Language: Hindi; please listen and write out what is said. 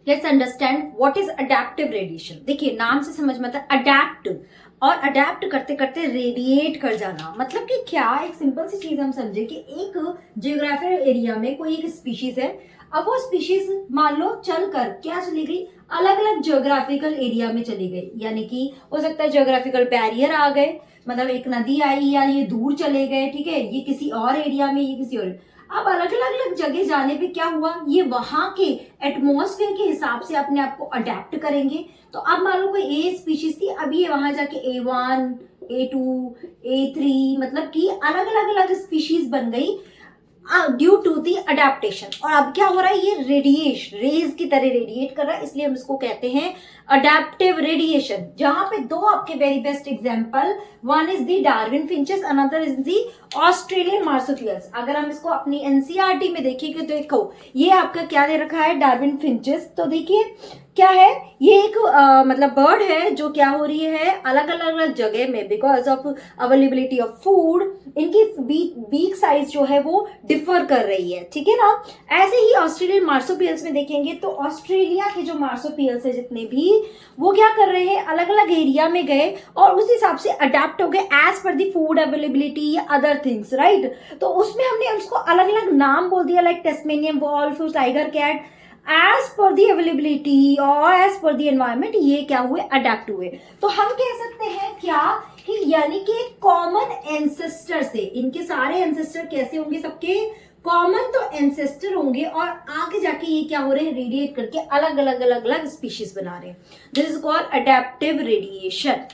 Let's understand what is adaptive radiation. देखिए नाम से समझ में आता है अडेप्ट, और अडेप्ट करते करते रेडिएट कर जाना। मतलब कि क्या, एक सिंपल सी चीज हम समझे कि एक जियोग्राफिकल एरिया में कोई एक स्पीशीज है, अब वो स्पीशीज मान लो चल कर क्या चली गई, अलग अलग जियोग्राफिकल एरिया में चली गई। यानी कि हो सकता है जियोग्राफिकल बैरियर आ गए, मतलब एक नदी आई या ये दूर चले गए, ठीक है, ये किसी और एरिया में, ये किसी और। अब अलग अलग जगह जाने पे क्या हुआ, ये वहां के एटमॉस्फेयर के हिसाब से अपने आप को अडेप्ट करेंगे। तो अब मान लो कोई ए स्पीशीज थी, अभी ये वहां जाके A1, A2, A3, मतलब कि अलग अलग स्पीशीज बन गई ड्यू टू दी अडेप्टेशन। और अब क्या हो रहा है, ये रेज की तरह रेडिएट कर रहा है, इसलिए हम इसको कहते हैं अडेप्टिव रेडिएशन। जहां पे दो आपके very best example, one is the Darwin finches, another is the Australian marsupials. अगर हम इसको अपनी एनसीईआरटी में देखेंगे तो देखो ये आपका क्या दे रखा है, डार्विन फिंचेस। तो देखिए क्या है, ये एक मतलब बर्ड है जो क्या हो रही है अलग अलग जगह में, because of availability of food, इनकी बीक साइज जो है वो डिफर कर रही है, ठीक है ना। ऐसे ही ऑस्ट्रेलियन मार्सुपियल्स में देखेंगे तो ऑस्ट्रेलिया के जो मार्सुपियल्स है जितने भी, वो क्या कर रहे हैं, अलग अलग एरिया में गए और उस हिसाब से अडेप्ट हो गए as per the food availability या अदर थिंग्स, राइट। तो उसमें हमने उसको अलग अलग नाम बोल दिया, like Tasmanian wolf, tiger cat, as per the availability और एज पर दी एनवायरमेंट, ये क्या हुए, अडेप्ट हुए। तो हम कह सकते हैं क्या कि यानी कि कॉमन एंसेस्टर से, इनके सारे एंसेस्टर कैसे होंगे, सबके कॉमन तो एंसेस्टर होंगे, और आगे जाके ये क्या हो रहे हैं, रेडिएट करके अलग अलग स्पीशीज बना रहे हैं। This is called adaptive radiation.